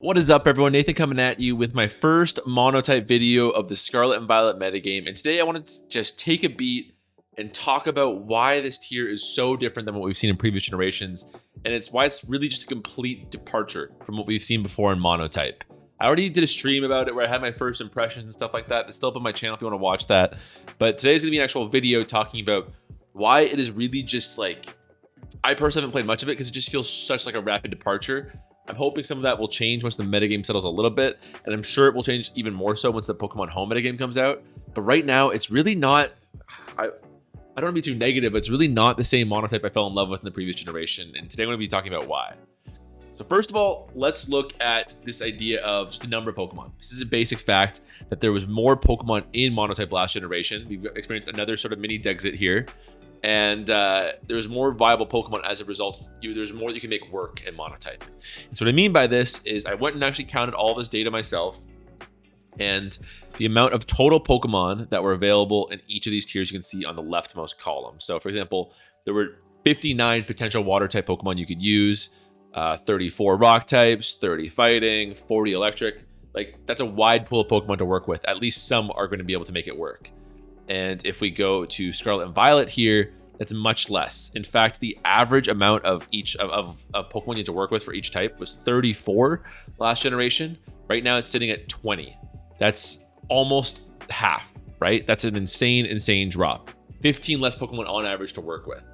What is up, everyone? Nathan coming at you with my first monotype video of the Scarlet and Violet metagame. And today I wanted to just take a beat and talk about why this tier is so different than what we've seen in previous generations. And it's why it's really just a complete departure from what we've seen before in monotype. I already did a stream about it where I had my first impressions and stuff like that. It's still up on my channel if you want to watch that. But today's going to be an actual video talking about why it is really just like, I personally haven't played much of it because it just feels such like a rapid departure. I'm hoping some of that will change once the metagame settles a little bit, and I'm sure it will change even more so once the Pokemon Home metagame comes out. But right now, it's really not, I don't want to be too negative, but it's really not the same monotype I fell in love with in the previous generation, and today I'm going to be talking about why. So first of all, let's look at this idea of just the number of Pokemon. This is a basic fact that there was more Pokemon in monotype last generation. We've experienced another sort of mini Dexit here. And there's more viable Pokemon as a result. There's more that you can make work in monotype. And so what I mean by this is I went and actually counted all this data myself, and the amount of total Pokemon that were available in each of these tiers you can see on the leftmost column. So for example, there were 59 potential water type Pokemon you could use, 34 rock types, 30 fighting, 40 electric. Like, that's a wide pool of Pokemon to work with. At least some are going to be able to make it work. And if we go to Scarlet and Violet here, that's much less. In fact, the average amount of each of Pokemon you need to work with for each type was 34 last generation. Right now, it's sitting at 20. That's almost half, right? That's an insane drop. 15 less Pokemon on average to work with.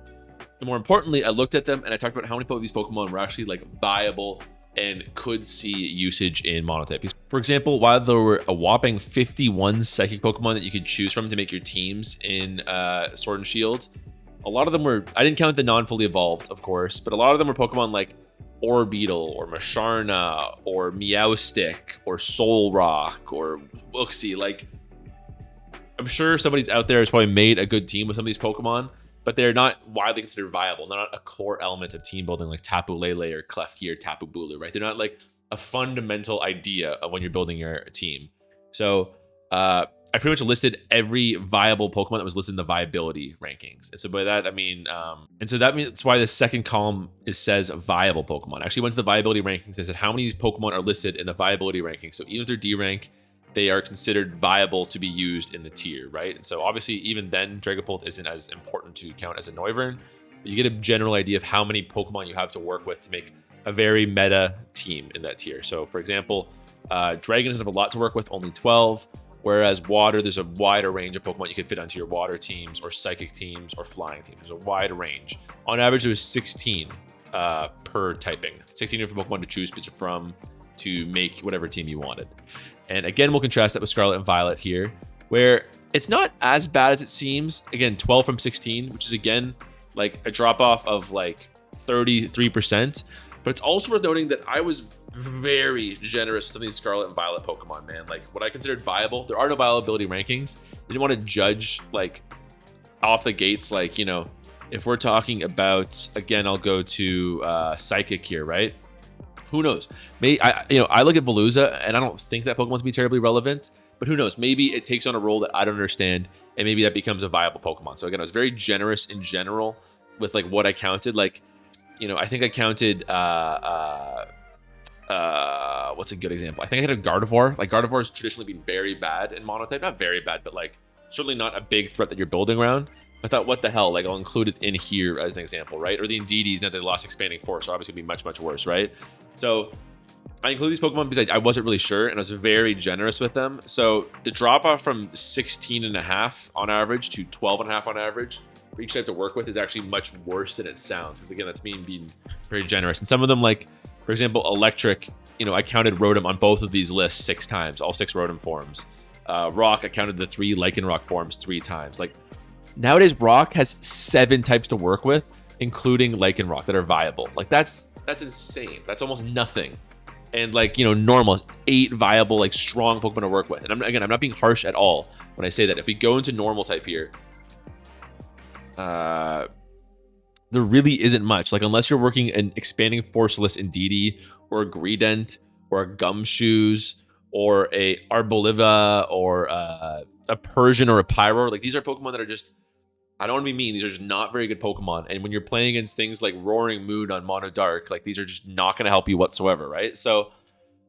And more importantly, I looked at them and I talked about how many of these Pokemon were actually like viable and could see usage in monotype. For example, while there were a whopping 51 psychic Pokemon that you could choose from to make your teams in Sword and Shield, a lot of them were, I didn't count the non-fully evolved, of course, but a lot of them were Pokemon like Orbeetle or Masharna or Meowstic or Solrock or Wooxie. Like, I'm sure somebody's out there has probably made a good team with some of these Pokemon, but they're not widely considered viable. They're not a core element of team building like Tapu Lele or Klefki or Tapu Bulu, right? They're not like a fundamental idea of when you're building your team. So I pretty much listed every viable Pokemon that was listed in the viability rankings. And so by that, I mean, and so that means that's why the second column says viable Pokemon. I actually went to the viability rankings and said how many Pokemon are listed in the viability rankings. So even if they're D rank, they are considered viable to be used in the tier, right? And so obviously even then Dragapult isn't as important to count as a Noivern, but you get a general idea of how many Pokemon you have to work with to make a very meta team in that tier. So for example, Dragon doesn't have a lot to work with, only 12, whereas Water, there's a wider range of Pokemon you can fit onto your Water teams or Psychic teams or Flying teams. There's a wide range. On average, there was 16 per typing, 16 different Pokemon to choose from to make whatever team you wanted. And again, we'll contrast that with Scarlet and Violet here, where it's not as bad as it seems. Again, 12 from 16, which is again like a drop off of like 33%. But it's also worth noting that I was very generous with some of these Scarlet and Violet Pokemon, man. Like, what I considered viable, there are no viability rankings. I didn't want to judge like off the gates, like, you know, if we're talking about, again, I'll go to Psychic here, right? Who knows? I look at Veluza and I don't think that Pokemon's be terribly relevant, but who knows? Maybe it takes on a role that I don't understand, and maybe that becomes a viable Pokemon. So again, I was very generous in general with like what I counted. Like, you know, I think I counted what's a good example? I think I had a Gardevoir. Like, Gardevoir has traditionally been very bad in monotype. Not very bad, but like certainly not a big threat that you're building around. I thought, what the hell? Like, I'll include it in here as an example, right? Or the Indeedis, now they lost Expanding Force, so obviously going to be much worse, right? So I include these Pokemon because I wasn't really sure, and I was very generous with them. So the drop off from 16.5 on average to 12.5 on average for each type to work with is actually much worse than it sounds. Because again, that's me being very generous. And some of them, like, for example, Electric, you know, I counted Rotom on both of these lists 6 times, all 6 Rotom forms. Rock, I counted the 3 Lycanroc forms 3 times. Like, nowadays, Rock has 7 types to work with, including Lycanroc, that are viable. Like, that's insane. That's almost nothing. And like, you know, normal 8 viable, like, strong Pokemon to work with. And I'm not being harsh at all when I say that. If we go into normal type here, there really isn't much. Like, unless you're working an Expanding Force list Indeedee or a Greedent or a Gumshoes or a Arboliva or a Persian or a Pyro, like, these are Pokemon that are just, I don't want to be mean, these are just not very good Pokemon. And when you're playing against things like Roaring Moon on Mono Dark, like, these are just not going to help you whatsoever, right? So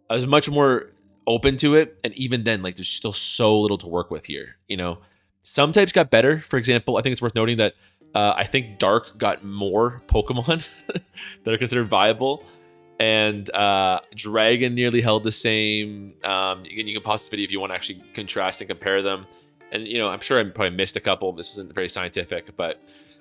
I was much more open to it. And even then, like, there's still so little to work with here. You know, some types got better. For example, I think it's worth noting that I think Dark got more Pokemon that are considered viable. And Dragon nearly held the same. You can pause this video if you want to actually contrast and compare them. And, you know, I'm sure I probably missed a couple. This isn't very scientific, but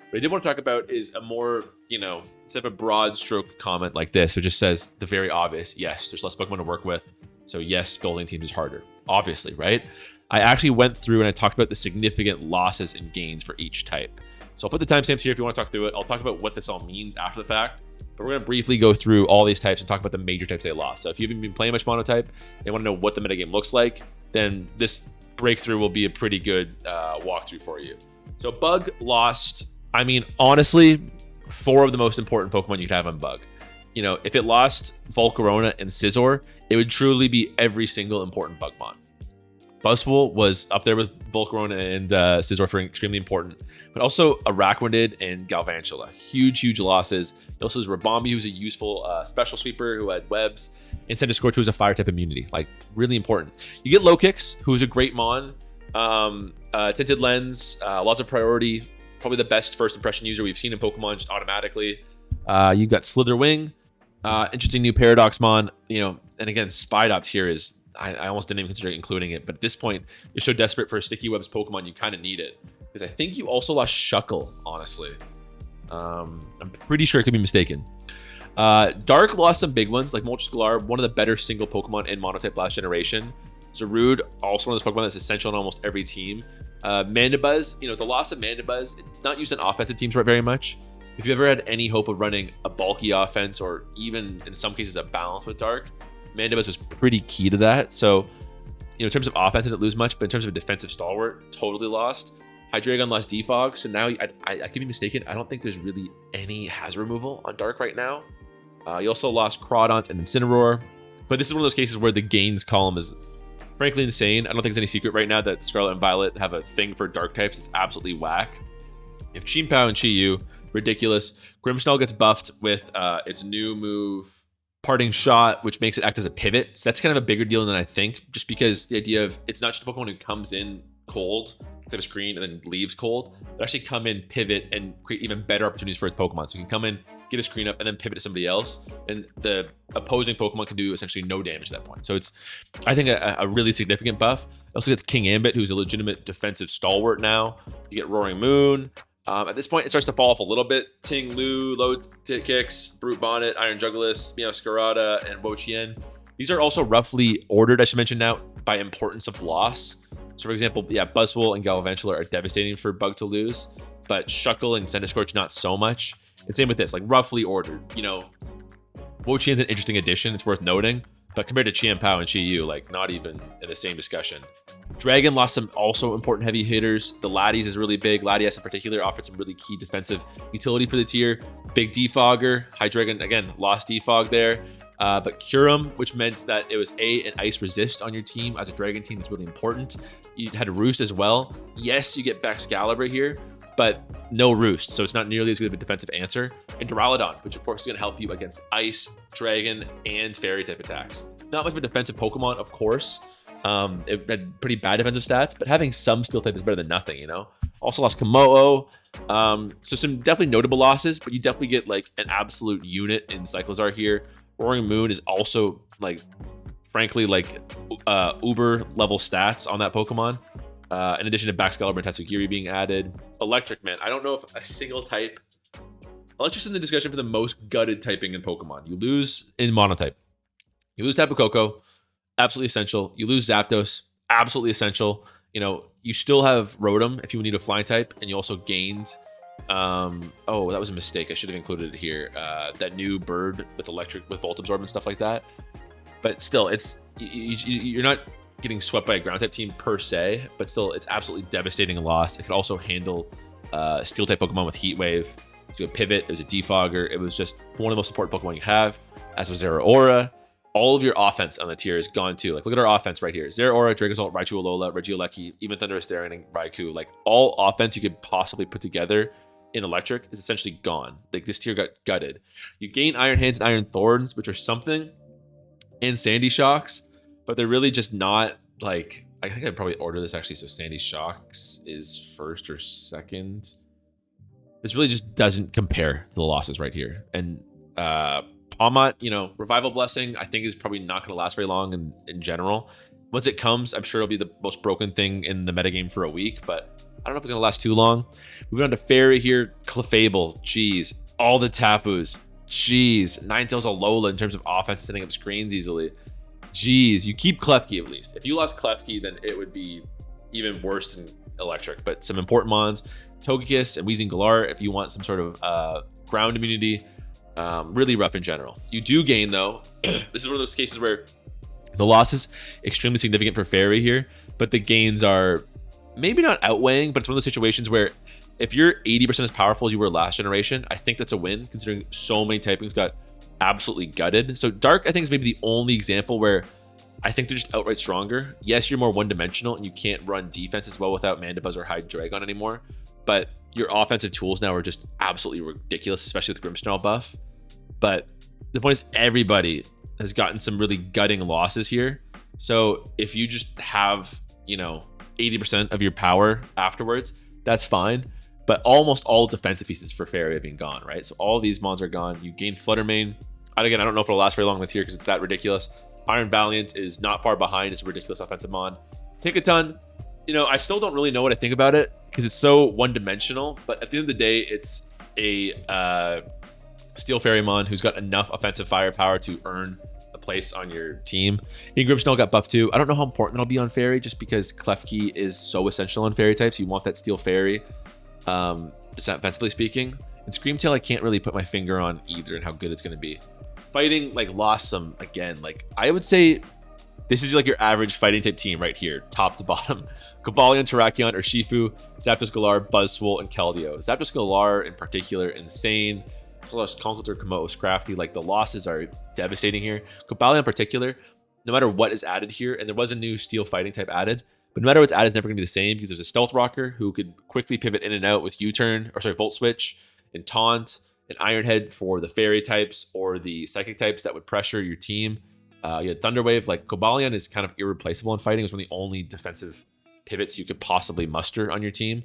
what I did want to talk about is a more, you know, instead of a broad stroke comment like this, it just says the very obvious. Yes, there's less Pokemon to work with. So yes, building teams is harder, obviously, right? I actually went through and I talked about the significant losses and gains for each type. So I'll put the timestamps here if you want to talk through it. I'll talk about what this all means after the fact. But we're going to briefly go through all these types and talk about the major types they lost. So if you haven't been playing much monotype, and want to know what the metagame looks like, then this breakthrough will be a pretty good walkthrough for you. So Bug lost, I mean, honestly, 4 of the most important Pokemon you could have on Bug. You know, if it lost Volcarona and Scizor, it would truly be every single important Bugmon. Buzzwole was up there with Volcarona and Scizor for extremely important, but also Araquanid and Galvantula. Huge losses. It also has Rabambi, who's a useful special sweeper who had webs, and Centiskorch, who has a fire type immunity. Like, really important. You get Lokix, who's a great Mon. Tinted Lens, lots of priority. Probably the best first impression user we've seen in Pokemon just automatically. You've got Slitherwing. Interesting new Paradox Mon. You know, and again, Spidops here is... I almost didn't even consider including it, but at this point, you're so desperate for a Sticky Webs Pokemon, you kind of need it. Because I think you also lost Shuckle, honestly. I'm pretty sure I could be mistaken. Dark lost some big ones, like Moltres, one of the better single Pokemon in Monotype last generation. Zarude, also one of those Pokemon that's essential in almost every team. Mandibuzz, you know, the loss of Mandibuzz, it's not used in offensive teams very much. If you ever had any hope of running a bulky offense, or even in some cases a balance with Dark, Mandibuzz was pretty key to that. So, you know, in terms of offense, it didn't lose much, but in terms of a defensive stalwart, totally lost. Hydreigon lost Defog, so now I could be mistaken. I don't think there's really any hazard removal on Dark right now. You also lost Crawdont and Incineroar, but this is one of those cases where the gains column is frankly insane. I don't think it's any secret right now that Scarlet and Violet have a thing for Dark types. It's absolutely whack. If Chien-Pao and Chi-Yu, ridiculous. Grimmsnarl gets buffed with its new move, Parting Shot, which makes it act as a pivot. So that's kind of a bigger deal than I think, just because the idea of it's not just a Pokemon who comes in cold, gets up a screen, and then leaves cold. They actually come in, pivot, and create even better opportunities for its Pokemon. So you can come in, get a screen up, and then pivot to somebody else, and the opposing Pokemon can do essentially no damage at that point. So it's, I think, a really significant buff. It also gets King Ambit, who's a legitimate defensive stalwart now. You get Roaring Moon. At this point, it starts to fall off a little bit. Ting Lu, Low Kicks, Brute Bonnet, Iron Jugulis, Meowscarada, and Wo-Chien. These are also roughly ordered, I should mention now, by importance of loss. So, for example, yeah, Buzzwole and Galvantula are devastating for Bug to lose, but Shuckle and Centiskorch not so much. And same with this, like roughly ordered. You know, Wo-Chien's an interesting addition, it's worth noting, but compared to Chien-Pao and Chi-Yu, like not even in the same discussion. Dragon lost some also important heavy hitters. The Latias is really big. Latias in particular offered some really key defensive utility for the tier. Big Defogger. Hydreigon, again, lost Defog there. But Kyurem, which meant that it was an ice resist on your team. As a Dragon team, it's really important. You had Roost as well. Yes, you get Baxcalibur here, but no Roost, so it's not nearly as good of a defensive answer. And Duraludon, which of course is going to help you against Ice, Dragon, and Fairy type attacks. Not much of a defensive Pokemon, of course. It had pretty bad defensive stats, but having some Steel type is better than nothing, you know? Also lost Komodo. So some definitely notable losses, but you definitely get like an absolute unit in Cyclizar here. Roaring Moon is also like, frankly, like Uber level stats on that Pokemon. In addition to Baxcalibur and Tatsugiri being added. Electric, man. I don't know if a single type. Electric's in the discussion for the most gutted typing in Pokemon. You lose in Monotype. You lose Tapu Koko. Absolutely essential. You lose Zapdos, absolutely essential. You know, you still have Rotom if you need a flying type, and you also gained. Oh, that was a mistake. I should have included it here. That new bird with electric, with Volt Absorb and stuff like that. But still, it's you're not getting swept by a ground type team per se, but still, it's absolutely devastating loss. It could also handle Steel type Pokemon with Heat Wave. It's a pivot. It was a Defogger. It was just one of the most important Pokemon you have. As was Zeraora. All of your offense on the tier is gone too. Like, look at our offense right here. Zeraora, Dragozolt, Raichu Alola, Regieleki, even Thundurus Darien, and Raikou. Like, all offense you could possibly put together in Electric is essentially gone. Like, this tier got gutted. You gain Iron Hands and Iron Thorns, which are something. and Sandy Shocks, but they're really just not like, I think I'd probably order this actually. So Sandy Shocks is first or second. This really just doesn't compare to the losses right here. And Palmot, you know, Revival Blessing, I think is probably not going to last very long in general. Once it comes, I'm sure it'll be the most broken thing in the metagame for a week, but I don't know if it's going to last too long. Moving on to Fairy here, Clefable, jeez. All the Tapus, jeez. Ninetales Alola in terms of offense, setting up screens easily. Jeez, you keep Klefki at least. If you lost Klefki, then it would be even worse than Electric. But some important mons, Togekiss and Weezing Galar if you want some sort of ground immunity. Really rough in general. You do gain though. This is one of those cases where the loss is extremely significant for Fairy here, but the gains are maybe not outweighing, but it's one of those situations where if you're 80% as powerful as you were last generation, I think that's a win considering so many typings got absolutely gutted. So Dark, I think, is maybe the only example where I think they're just outright stronger. Yes, you're more one-dimensional and you can't run defense as well without Mandibuzz or Hydreigon anymore, but your offensive tools now are just absolutely ridiculous, especially with Grimmsnarl buff. But the point is everybody has gotten some really gutting losses here. So if you just have, you know, 80% of your power afterwards, that's fine. But almost all defensive pieces for Fairy have been gone, right? So all these mons are gone. You gain Fluttermane. And again, I don't know if it'll last very long with here because it's that ridiculous. Iron Valiant is not far behind. It's a ridiculous offensive mon. Take a ton. You know, I still don't really know what I think about it because it's so one-dimensional. But at the end of the day, it's a Steel Fairy mon who's got enough offensive firepower to earn a place on your team. Grimmsnarl got buffed too. I don't know how important that'll be on Fairy just because Klefki is so essential on Fairy types. You want that Steel Fairy. Defensively speaking, and Screamtail I can't really put my finger on either and how good it's going to be. Fighting like lost some again. Like I would say this is like your average fighting type team right here, top to bottom. Cobalion, Terrakion, Urshifu, Zapdos, Galar, Buzzwole, and Keldeo. Zapdos, Galar in particular, insane. Conkeldurr, Komodo, Scrafty, like the losses are devastating here. Cobalion in particular, no matter what is added here, and there was a new Steel fighting type added, but no matter what's added, it's never going to be the same because there's a Stealth Rocker who could quickly pivot in and out with U-turn, or sorry, Volt Switch, and Taunt, and Iron Head for the Fairy types or the Psychic types that would pressure your team. You had Thunder Wave. Like Cobalion is kind of irreplaceable in fighting. It's one of the only defensive pivots you could possibly muster on your team.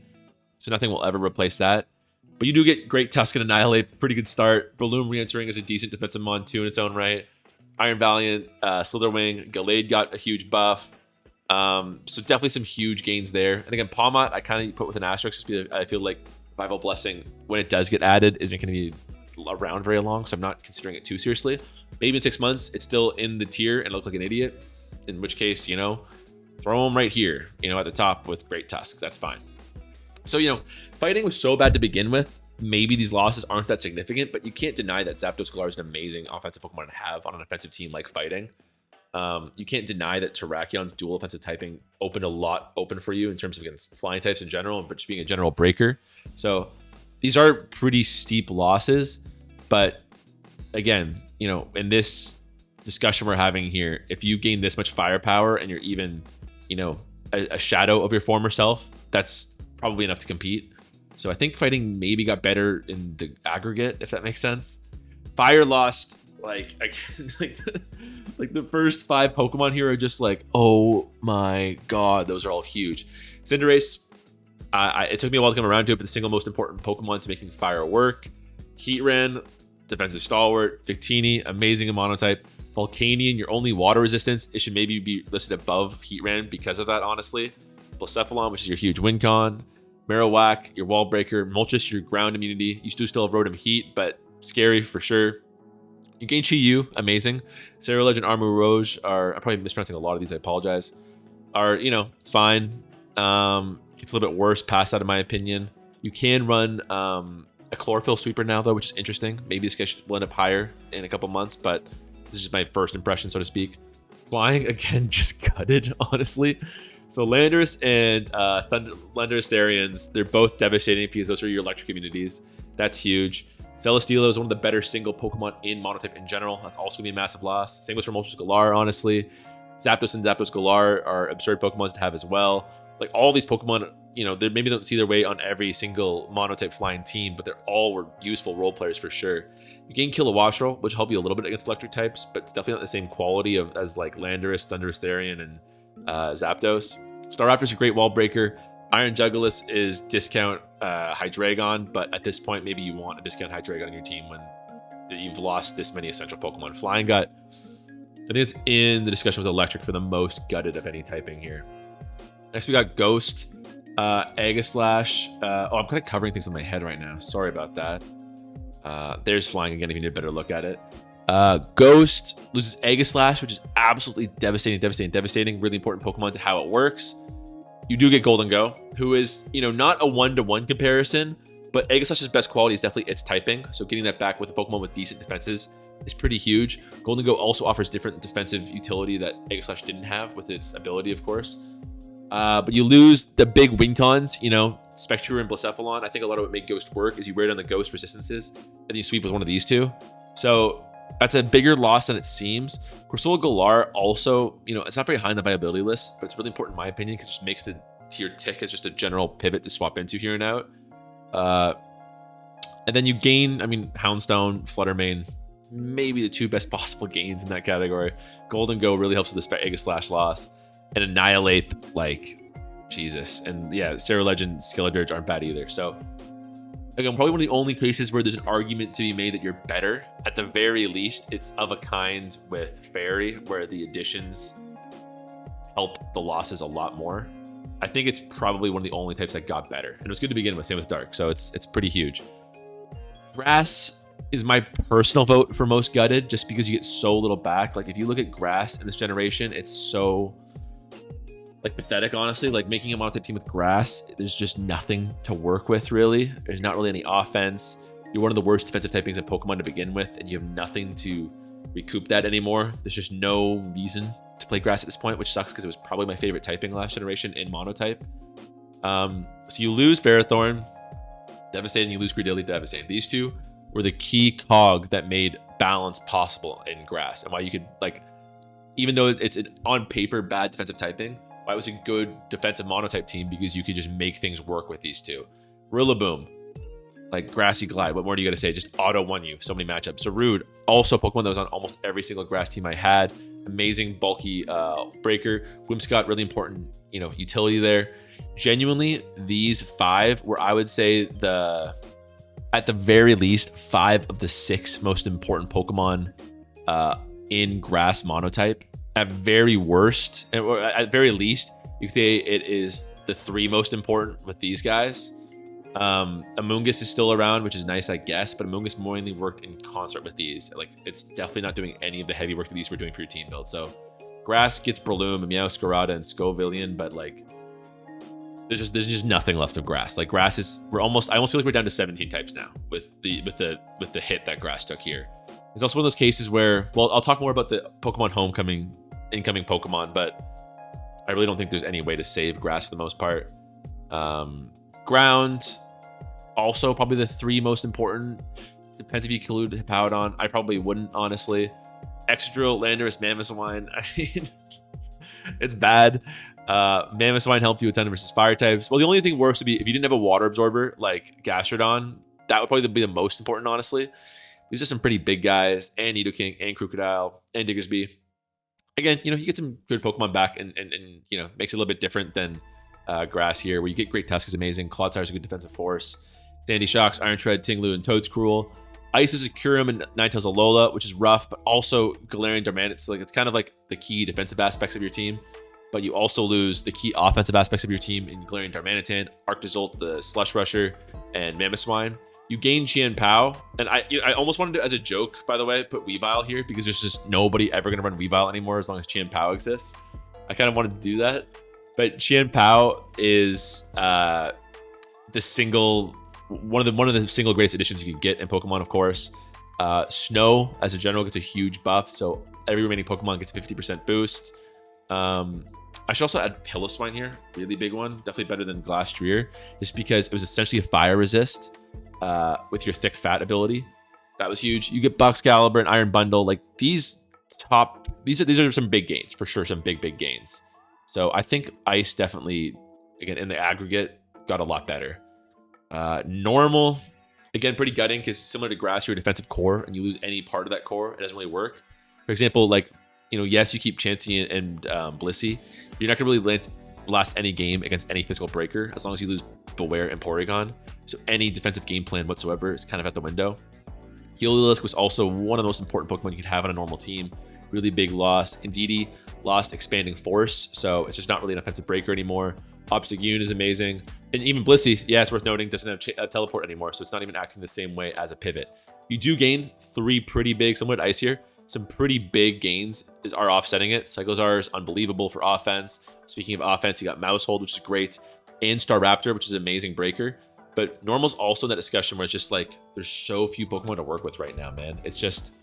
So nothing will ever replace that. But you do get Great Tusk and Annihilate. Pretty good start. Breloom re-entering is a decent defensive mon too in its own right. Iron Valiant, Slitherwing, Gallade got a huge buff. So definitely some huge gains there. And again, Palmot, I kind of put with an asterisk because I feel like Revival Blessing, when it does get added, isn't going to be around very long. So I'm not considering it too seriously. Maybe in 6 months, it's still in the tier and look like an idiot. In which case, you know, throw them right here, you know, at the top with Great Tusk. That's fine. So, you know, fighting was so bad to begin with. Maybe these losses aren't that significant, but you can't deny that Zapdos, Galar is an amazing offensive Pokemon to have on an offensive team like fighting. You can't deny that Terrakion's dual offensive typing opened a lot open for you in terms of against flying types in general, but just being a general breaker. So these are pretty steep losses, but again, you know, in this discussion we're having here, if you gain this much firepower and you're even, you know, a shadow of your former self, that's probably enough to compete. So I think fighting maybe got better in the aggregate, if that makes sense. Fire lost, like again, like the first 5 Pokemon here are just like, oh my god, those are all huge. Cinderace, it took me a while to come around to it, but the single most important Pokemon to making fire work. Heatran, defensive stalwart. Victini, amazing in monotype. Volcanion, your only water resistance. It should maybe be listed above Heatran because of that, honestly. Blacephalon, which is your huge win con. Marowak, your wall breaker. Moltres, your ground immunity. You do still have Rotom Heat, but scary for sure. You gain Chi-Yu, amazing. Cerulege and Armourouge are, I'm probably mispronouncing a lot of these, I apologize. Are, you know, it's fine. It's a little bit worse past that, in my opinion. You can run a Chlorophyll Sweeper now, though, which is interesting. Maybe this guy will end up higher in a couple months, but this is just my first impression, so to speak. Flying, again, just gutted, honestly. So Landorus and Landorus Therians, they're both devastating because those are your electric immunities. That's huge. Celesteela is one of the better single Pokemon in monotype in general. That's also going to be a massive loss. Same goes for Moltres Galar, honestly. Zapdos and Zapdos Galar are absurd Pokemons to have as well. Like all these Pokemon you know, they maybe don't see their way on every single monotype flying team, but they're all were useful role players for sure. You gain Kill a Wastrel, which help you a little bit against electric types, but it's definitely not the same quality as like Landorus, Thunderous Therian, and Zapdos. Staraptor's a great wall breaker. Iron Jugulus is discount Hydreigon, but at this point, maybe you want a discount Hydreigon on your team when you've lost this many essential Pokemon. Flying Gut, I think it's in the discussion with Electric for the most gutted of any typing here. Next, we got Ghost, Aegislash. Oh, I'm kind of covering things with my head right now. Sorry about that. There's Flying again if you need a better look at it. Ghost loses Aegislash, which is absolutely devastating. Really important Pokemon to how it works. You do get Golden Go, who is, you know, not a one-to-one comparison, but Aegislash's best quality is definitely its typing. So getting that back with a Pokemon with decent defenses is pretty huge. Golden Go also offers different defensive utility that Aegislash didn't have with its ability, of course. But you lose the big win cons, you know, Spectre and Blacephalon. I think a lot of what made Ghost work is you wear down the Ghost resistances and you sweep with one of these two. So that's a bigger loss than it seems. Corsola Galar also, you know, it's not very high on the viability list, but it's really important in my opinion because it just makes the tier tick as just a general pivot to swap into here and out. And then you gain, I mean, Houndstone, Fluttermane, maybe the two best possible gains in that category. Golden Go really helps with the Aegislash loss. And Annihilate, like, Jesus. And yeah, Sarah Legend, Skeledirge aren't bad either. So, again, probably one of the only cases where there's an argument to be made that you're better. At the very least, it's of a kind with Fairy, where the additions help the losses a lot more. I think it's probably one of the only types that got better. And it was good to begin with, same with Dark. So it's pretty huge. Grass is my personal vote for most gutted, just because you get so little back. Like, if you look at Grass in this generation, it's so, like, pathetic, honestly. Like, making a monotype team with Grass, there's just nothing to work with, really. There's not really any offense. You're one of the worst defensive typings in Pokemon to begin with, and you have nothing to recoup that anymore. There's just no reason to play Grass at this point, which sucks because it was probably my favorite typing last generation in monotype. So you lose Ferrothorn, devastating. You lose Greedilly, devastating. These two were the key cog that made balance possible in Grass, and why you could, like, even though it's an on paper bad defensive typing, why it was a good defensive monotype team, because you could just make things work with these two. Rillaboom, like Grassy Glide, what more do you got to say? Just auto won you so many matchups. Zarude, also a Pokemon that was on almost every single Grass team I had. Amazing bulky breaker. Whimsicott, really important, you know, utility there. Genuinely, these five were, I would say, at the very least, 5 of the 6 most important Pokemon in Grass monotype. At very worst, or at very least, you could say it is the 3 most important with these guys. Amoonguss is still around, which is nice, I guess, but Amoonguss mainly worked in concert with these. Like, it's definitely not doing any of the heavy work that these were doing for your team build. So Grass gets Breloom, Meowscarada, and Scovillian, but like, there's just nothing left of Grass. Like, Grass is, I almost feel like we're down to 17 types now with the hit that Grass took here. It's also one of those cases where, well, I'll talk more about the Pokemon Homecoming, incoming Pokemon, but I really don't think there's any way to save Grass for the most part. Ground, also probably the 3 most important. Depends if you include Hippowdon. I probably wouldn't, honestly. Excadrill, Landorus, Mamoswine. I mean, it's bad. Mamoswine helped you a ton versus fire types. Well, the only thing worse would be if you didn't have a water absorber like Gastrodon. That would probably be the most important, honestly. These are some pretty big guys, and Nidoking, and Crocodile, and Diggersby. Again, you know, you get some good Pokemon back, and you know, makes it a little bit different than Grass here, where you get Great Tusk is amazing. Clodsire is a good defensive force. Sandy Shocks, Iron Tread, Tinglu, and Toedscruel. Ice is a Kyurem and Ninetales Alola, which is rough, but also Galarian Darmanitan. So like, it's kind of like the key defensive aspects of your team, but you also lose the key offensive aspects of your team in Galarian Darmanitan, Arctozolt, the Slush Rusher, and Mamoswine. You gain Qian Pao, and I almost wanted to, as a joke, by the way, put Weavile here, because there's just nobody ever going to run Weavile anymore as long as Qian Pao exists. I kind of wanted to do that, but Qian Pao is one of the single greatest additions you can get in Pokemon, of course. Snow, as a general, gets a huge buff, so every remaining Pokemon gets a 50% boost. I should also add Piloswine here, really big one, definitely better than Glastrier, just because it was essentially a fire resist. With your thick fat ability, that was huge. You get Boxcalibur and Iron Bundle. Like, these are some big gains for sure. Some big gains. So I think Ice definitely, again, in the aggregate, got a lot better. Normal, again, pretty gutting because similar to grass, you're a defensive core and you lose any part of that core, it doesn't really work. For example, like, you know, yes, you keep Chansey and Blissey. You're not going to really last any game against any physical breaker as long as you lose Beware and Porygon. So any defensive game plan whatsoever is kind of at the window. Heliolisk was also one of the most important Pokemon you could have on a normal team. Really big loss. Indeedee lost Expanding Force, so it's just not really an offensive breaker anymore. Obstagoon is amazing. And even Blissey, yeah, it's worth noting, doesn't have teleport anymore, so it's not even acting the same way as a pivot. You do gain 3 pretty big, similar to Ice here, some pretty big gains are offsetting it. Cyclozar is unbelievable for offense. Speaking of offense, you got Mousehold, which is great, and Staraptor, which is an amazing breaker. But Normal's also in that discussion where it's just like, there's so few Pokemon to work with right now, man. It's just,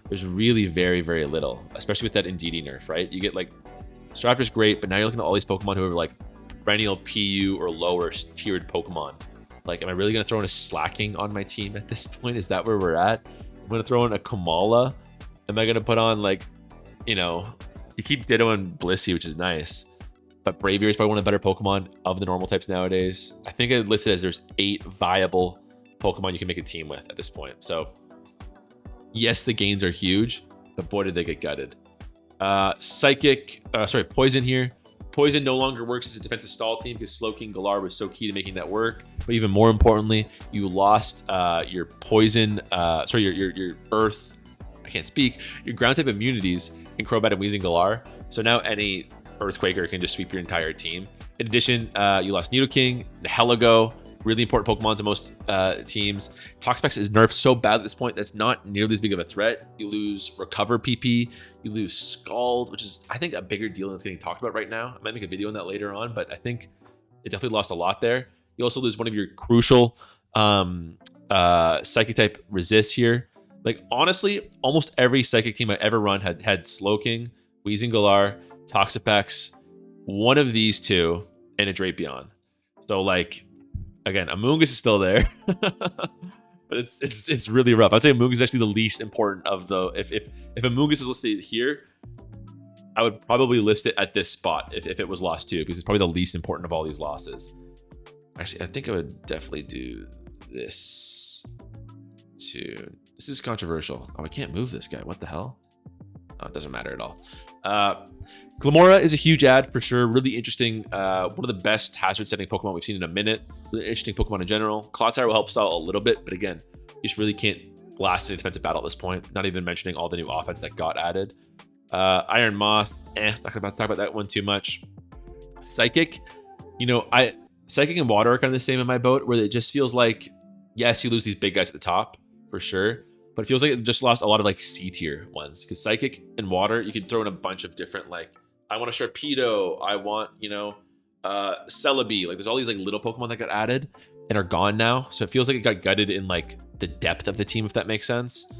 there's really very, very little, especially with that Indeedee nerf, right? You get like, Staraptor's great, but now you're looking at all these Pokemon who are like perennial PU or lower tiered Pokemon. Like, am I really going to throw in a Slacking on my team at this point? Is that where we're at? I'm going to throw in a Kamala. Am I going to put on like, you know, you keep Ditto and Blissey, which is nice. But Braviary is probably one of the better Pokemon of the normal types nowadays. I think it listed as there's 8 viable Pokemon you can make a team with at this point. So yes, the gains are huge, but boy, did they get gutted. Poison here. Poison no longer works as a defensive stall team because Slowking Galar was so key to making that work. But even more importantly, you lost your poison, your earth, I can't speak, your ground type immunities in Crobat and Weezing Galar. So now any Earthquaker can just sweep your entire team. In addition, you lost Nidoking, the Heligo, really important Pokemon to most teams. Toxapex is nerfed so bad at this point that's not nearly as big of a threat. You lose Recover PP, you lose Scald, which is, I think, a bigger deal than it's getting talked about right now. I might make a video on that later on, but I think it definitely lost a lot there. You also lose one of your crucial Psychic type resists here. Like, honestly, almost every Psychic team I ever run had Slowking, Weezing Galar, Toxapex, one of these two, and a Drapion. So, like, again, Amoonguss is still there, but it's really rough. I'd say Amoonguss is actually the least important of the. If Amoonguss was listed here, I would probably list it at this spot if it was lost too, because it's probably the least important of all these losses. Actually, I think I would definitely do this too. This is controversial. Oh, I can't move this guy. What the hell? Oh, it doesn't matter at all. Glamora is a huge ad for sure. Really interesting. One of the best hazard setting Pokemon we've seen in a minute. Really interesting Pokemon in general. Clodsire will help style a little bit, but again, you just really can't last in a defensive battle at this point. Not even mentioning all the new offense that got added. Iron Moth, not gonna talk about that one too much. Psychic, you know, Psychic and Water are kind of the same in my boat, where it just feels like, yes, you lose these big guys at the top for sure, but it feels like it just lost a lot of like C tier ones, because Psychic and Water, you could throw in a bunch of different, like, I want a Sharpedo, I want, you know, Celebi. Like, there's all these like little Pokemon that got added and are gone now. So it feels like it got gutted in like the depth of the team, if that makes sense.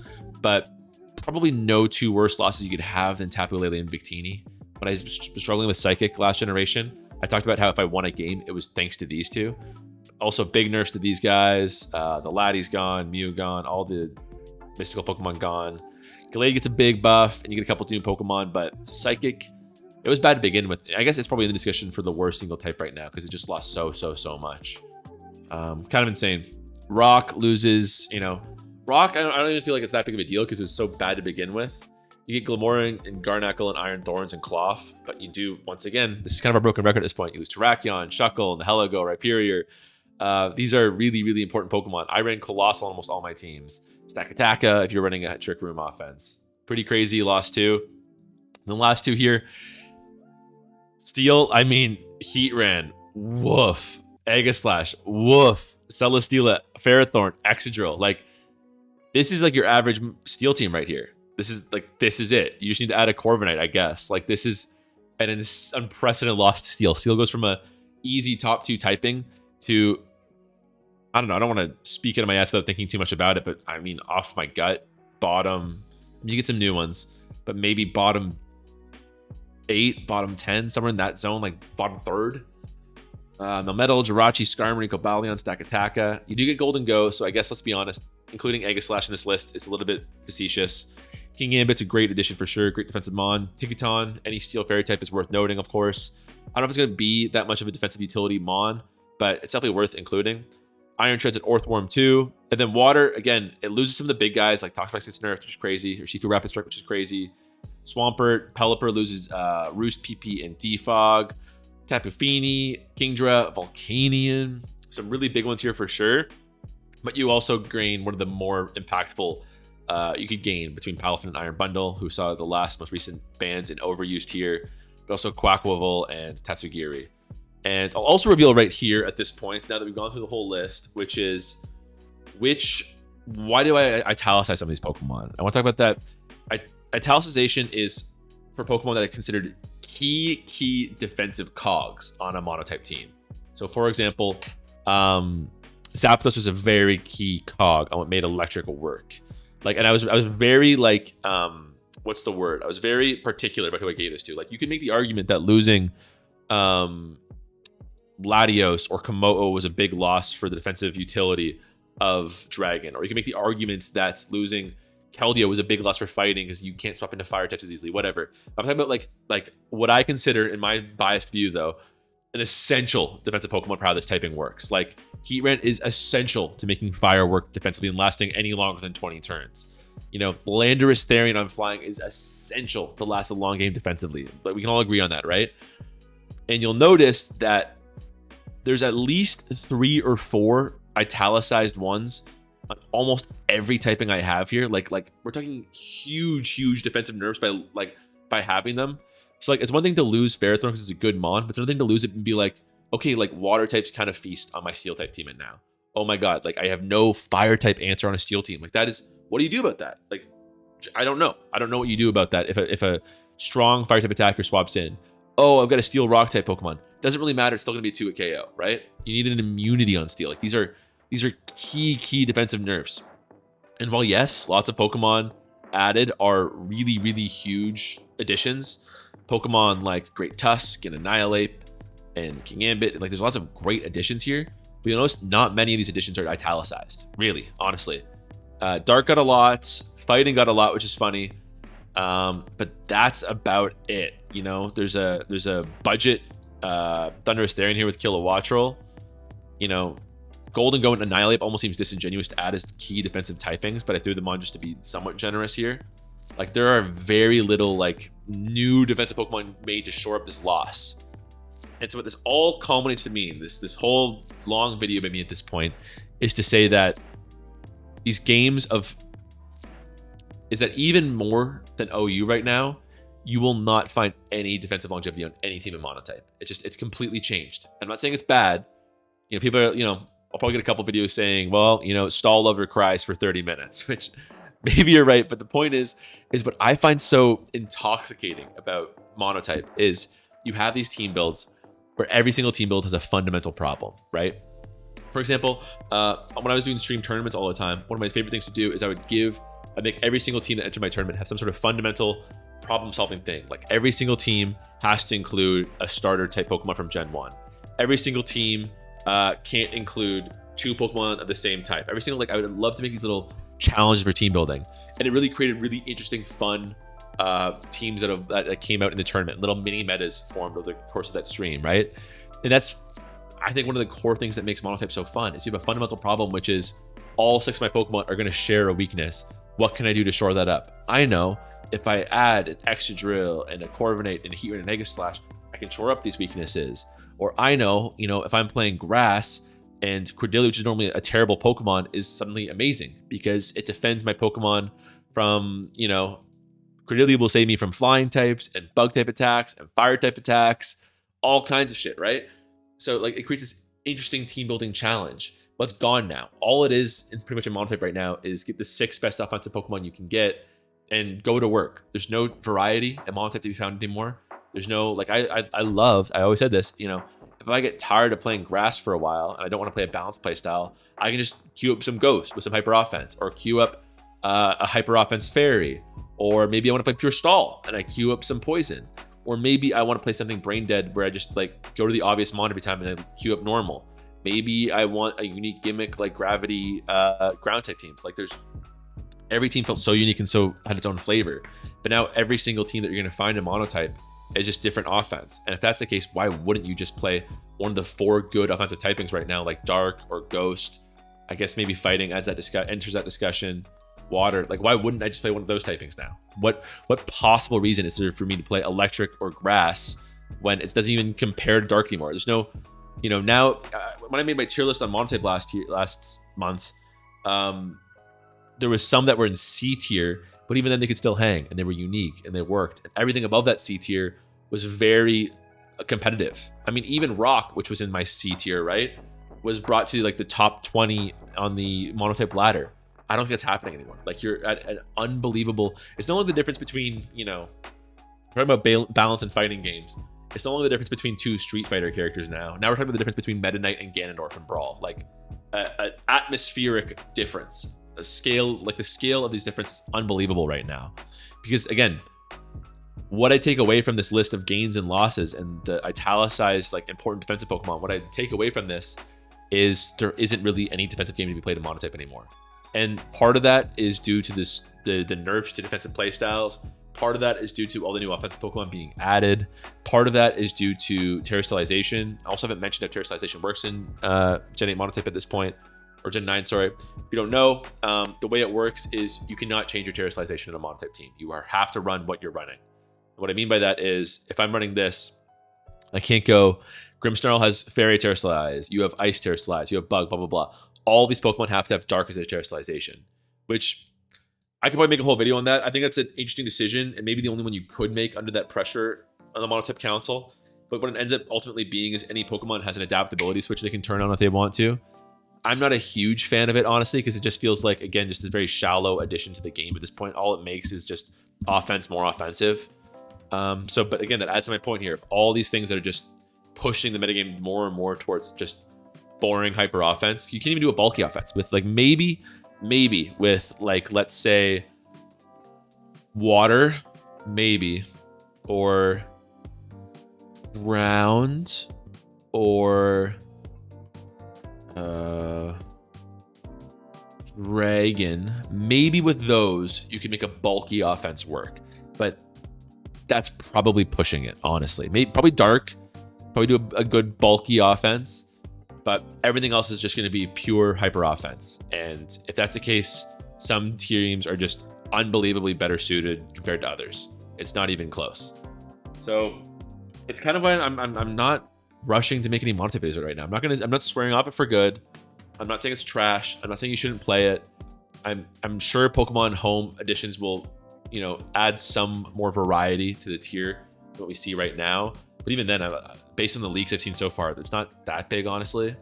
But probably no 2 worse losses you could have than Tapu Lele and Victini. When I was struggling with Psychic last generation, I talked about how if I won a game, it was thanks to these two. Also, big nerfs to these guys. The Laddie's gone, Mew gone, all the mystical Pokemon gone. Gallade gets a big buff, and you get a couple new Pokemon, but Psychic, it was bad to begin with. I guess it's probably in the discussion for the worst single type right now because it just lost so much. Kind of insane. Rock loses, you know. Rock, I don't even feel like it's that big of a deal because it was so bad to begin with. You get Glamora and Garnackle and Iron Thorns and Cloth, but you do, once again, this is kind of a broken record at this point. You lose Terrakion, Shuckle, and the Heligo, Rhyperior. These are really, really important Pokemon. I ran Colossal on almost all my teams. Stakataka if you're running a Trick Room offense. Pretty crazy, lost 2. And the last 2 here. Steel, I mean, Heatran, woof. Aegislash, woof. Celesteela, Ferrothorn, Excadrill. Like, this is like your average Steel team right here. This is it. You just need to add a Corviknight, I guess. Like, this is an unprecedented loss to Steel. Steel goes from a easy top 2 typing to, I don't know, I don't want to speak into my ass without thinking too much about it, but I mean, off my gut, bottom, you get some new ones, but maybe bottom 8, bottom 10, somewhere in that zone, like bottom 3rd. Melmetal, Jirachi, Skarmory, Cobalion, Stakataka. You do get Golden Go, so I guess let's be honest, including Aegislash in this list, it's a little bit facetious. King Gambit's a great addition for sure, great defensive mon. Tinkaton, any Steel Fairy type is worth noting, of course. I don't know if it's going to be that much of a defensive utility mon, but it's definitely worth including. Iron Shreds and Orthworm too. And then Water, again, it loses some of the big guys like Toxapex gets nerfed, which is crazy, or Shifu Rapid Strike, which is crazy. Swampert, Pelipper loses Roost, PP, and Defog. Tapu Fini, Kingdra, Volcanion. Some really big ones here for sure. But you also gain one of the more impactful you could gain between Palafin and Iron Bundle, who saw the most recent bans in overused here, but also Quackwovel and Tatsugiri. And I'll also reveal right here at this point, now that we've gone through the whole list, which is why do I italicize some of these Pokemon? I want to talk about that. Italicization is for Pokemon that are considered key defensive cogs on a monotype team. So for example, Zapdos was a very key cog on what made electrical work. Like, and I was very like, what's the word? I was very particular about who I gave this to. Like, you can make the argument that losing Latios or Komodo was a big loss for the defensive utility of Dragon. Or you can make the argument that losing Keldeo was a big loss for fighting because you can't swap into fire types as easily, whatever. I'm talking about like what I consider, in my biased view though, an essential defensive Pokemon for how this typing works. Like, Heatran is essential to making fire work defensively and lasting any longer than 20 turns. You know, Landorus Therian on flying is essential to last a long game defensively. But we can all agree on that, right? And you'll notice that there's at least 3 or 4 italicized ones on almost every typing I have here. Like we're talking huge defensive nerfs by having them. So like, it's one thing to lose Ferrothorn because it's a good mon, but it's another thing to lose it and be like, okay, like water types kind of feast on my steel type team, and now, oh my god, like I have no fire type answer on a steel team. Like, that is, what do you do about that? Like, I don't know what you do about that. If a strong fire type attacker swaps in, oh, I've got a steel rock type Pokemon, doesn't really matter, it's still gonna be a 2 at KO, right? You need an immunity on steel. Like, these are key defensive nerfs. And while yes, lots of Pokemon added are really huge additions, Pokemon like Great Tusk and Annihilate and King Ambit, like, there's lots of great additions here, but you'll notice not many of these additions are italicized, really, honestly. Dark got a lot, Fighting got a lot, which is funny, but that's about it. You know, there's a budget Thundurus Therian here with Kilowattrel. You know, Golden Goat and Annihilate almost seems disingenuous to add as key defensive typings, but I threw them on just to be somewhat generous here. Like, there are very little like new defensive Pokemon made to shore up this loss. And so what this all culminates to mean, this whole long video by me at this point, is to say that these games is that even more than OU right now, you will not find any defensive longevity on any team in monotype. It's completely changed. I'm not saying it's bad. You know, people are, you know, I'll probably get a couple videos saying, well, you know, stall lover cries for 30 minutes, which maybe you're right. But the point is what I find so intoxicating about monotype is you have these team builds where every single team build has a fundamental problem, right? For example, when I was doing stream tournaments all the time, one of my favorite things to do is I'd make every single team that entered my tournament have some sort of fundamental problem-solving thing. Like, every single team has to include a starter type Pokemon from Gen 1. Every single team can't include 2 Pokemon of the same type. Every single, like, I would love to make these little challenges for team building, and it really created really interesting, fun teams that came out in the tournament. Little mini metas formed over the course of that stream, right? And that's, I think, one of the core things that makes monotype so fun is you have a fundamental problem, which is all 6 of my Pokemon are going to share a weakness. What can I do to shore that up? I know if I add an Excadrill and a Corviknight and a Heatran and Aegislash, I can shore up these weaknesses. Or I know, you know, if I'm playing Grass and Cordelia, which is normally a terrible Pokemon, is suddenly amazing because it defends my Pokemon from, you know, Cordelia will save me from flying types and bug type attacks and fire type attacks, all kinds of shit, right? So like, it creates this interesting team building challenge. But it's gone now. All it is in pretty much a monotype right now is get the 6 best offensive Pokemon you can get and go to work. There's no variety in monotype to be found anymore. There's no, like, I always said this, you know, if I get tired of playing Grass for a while and I don't want to play a balanced play style, I can just queue up some Ghost with some hyper offense, or queue up a hyper offense Fairy, or maybe I want to play Pure Stall and I queue up some Poison, or maybe I want to play something Brain Dead where I just like go to the obvious mon every time and I queue up normal. Maybe I want a unique gimmick like Gravity ground type teams. Like, there's, every team felt so unique and so had its own flavor. But now every single team that you're going to find in monotype It's just different offense. And if that's the case, why wouldn't you just play one of the 4 good offensive typings right now, like Dark or Ghost? I guess maybe Fighting enters that discussion. Water, like why wouldn't I just play one of those typings now? What possible reason is there for me to play Electric or Grass when it doesn't even compare to Dark anymore? There's no, now when I made my tier list on monotype last month, there was some that were in C tier, but even then they could still hang and they were unique and they worked. And everything above that C tier was very competitive. I mean, even Rock, which was in my C tier, right, was brought to like the top 20 on the monotype ladder. I don't think that's happening anymore. Like you're at an unbelievable. It's no longer the difference between, talking about balance and fighting games. It's no longer the difference between 2 Street Fighter characters now. Now we're talking about the difference between Meta Knight and Ganondorf and Brawl. Like an atmospheric difference. The scale of these differences is unbelievable right now. Because again, what I take away from this list of gains and losses and the italicized like important defensive Pokemon, what I take away from this is there isn't really any defensive game to be played in monotype anymore. And part of that is due to the nerfs to defensive playstyles. Part of that is due to all the new offensive Pokemon being added. Part of that is due to terrestrialization. I also haven't mentioned how terrestrialization works in Gen 8 monotype at this point, or Gen 9, sorry. If you don't know, the way it works is you cannot change your terrestrialization in a monotype team. You have to run what you're running. What I mean by that is if I'm running this, I can't go, Grimmsnarl has Fairy terrestrialized, you have Ice terrestrialized, you have Bug, blah, blah, blah. All these Pokemon have to have Dark as their terrestrialization, which I could probably make a whole video on that. I think that's an interesting decision and maybe the only one you could make under that pressure on the monotype council. But what it ends up ultimately being is any Pokemon has an adaptability switch they can turn on if they want to. I'm not a huge fan of it, honestly, because it just feels like, again, just a very shallow addition to the game at this point. All it makes is just offense more offensive. But again, that adds to my point here. All these things that are just pushing the metagame more and more towards just boring hyper offense. You can't even do a bulky offense with like maybe with like, let's say Water, maybe, or Ground, or Dragon. Maybe with those you can make a bulky offense work, but that's probably pushing it, honestly. Maybe probably Dark, probably do a good bulky offense. But everything else is just going to be pure hyper offense. And if that's the case, some teams are just unbelievably better suited compared to others. It's not even close. So it's kind of why I'm not rushing to make any monotype videos right now. I'm not swearing off it for good. I'm not saying it's trash. I'm not saying you shouldn't play it. I'm sure Pokemon Home editions will, add some more variety to the tier than what we see right now. But even then, based on the leaks I've seen so far, it's not that big, honestly.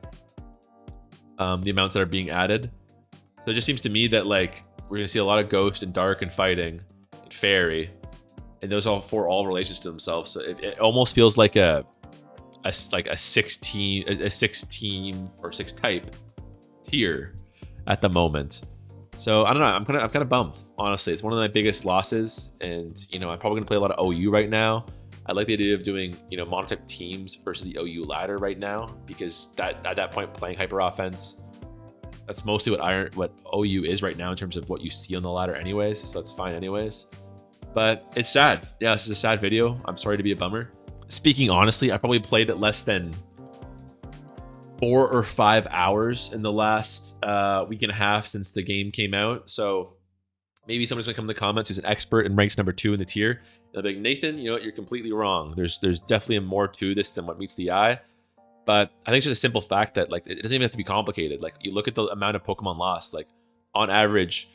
The amounts that are being added. So it just seems to me that like we're gonna see a lot of Ghost and Dark and Fighting and Fairy, and those all relations to themselves. So it almost feels like a 6 team or 6 type tier at the moment. So I don't know. I'm kind of bummed, honestly. It's one of my biggest losses, and I'm probably gonna play a lot of OU right now. I like the idea of doing, monotype teams versus the OU ladder right now, because that at that point playing hyper offense, that's mostly what OU is right now in terms of what you see on the ladder anyways. So it's fine anyways. But it's sad. Yeah, this is a sad video. I'm sorry to be a bummer. Speaking honestly, I probably played it less than 4 or 5 hours in the last week and a half since the game came out. So maybe somebody's gonna come in the comments who's an expert and ranks number 2 in the tier. And they'll be like, Nathan, you're completely wrong. There's definitely more to this than what meets the eye. But I think it's just a simple fact that like it doesn't even have to be complicated. Like you look at the amount of Pokemon lost, like on average,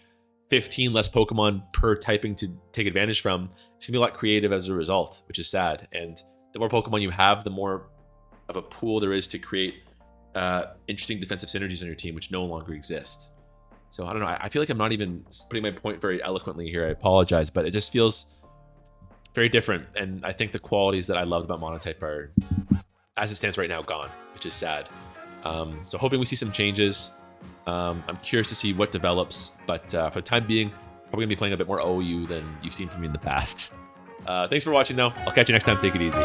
15 less Pokemon per typing to take advantage from. It's gonna be a lot creative as a result, which is sad. And the more Pokemon you have, the more of a pool there is to create interesting defensive synergies on your team, which no longer exist. So I don't know. I feel like I'm not even putting my point very eloquently here. I apologize, but it just feels very different. And I think the qualities that I loved about Monotype are, as it stands right now, gone, which is sad. So hoping we see some changes. I'm curious to see what develops, but for the time being, probably gonna be playing a bit more OU than you've seen from me in the past. Thanks for watching though. I'll catch you next time. Take it easy.